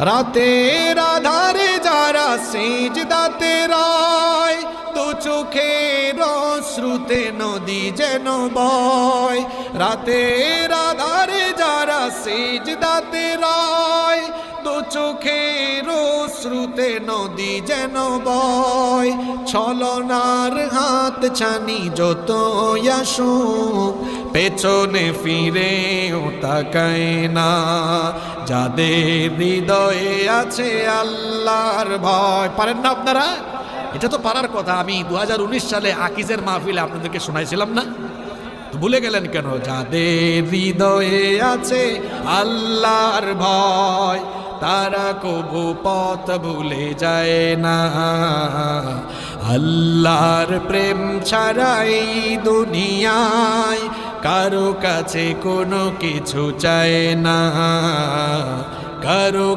রাতের আধারে যারা সিজদাতে রয়, দু চোখের অশ্রুতে নদী যেন বয়। রাতের আধারে যারা সিজদাতে রয়, দু চোখের অশ্রুতে নদী যেন বয়। ছলনার হাত ছানি যত আসুক, পেছনে ফিরেও তাকায় না। যাদের হৃদয়ে আছে আল্লাহর ভয়। পারেন না আপনারা? এটা তো পারার কথা। আমি 2019 সালে আকিজের মাহফিলে আপনাদেরকে শোনাইছিলাম না? তো ভুলে গেলেন কেন? যাদের হৃদয়ে আছে আল্লাহর ভয়, তারা কবু পথ ভুলে যায় না। আল্লাহর প্রেম ছাড়াই দুনিয়ায় কারো কাছে কোনো কিছু চায় না, কারো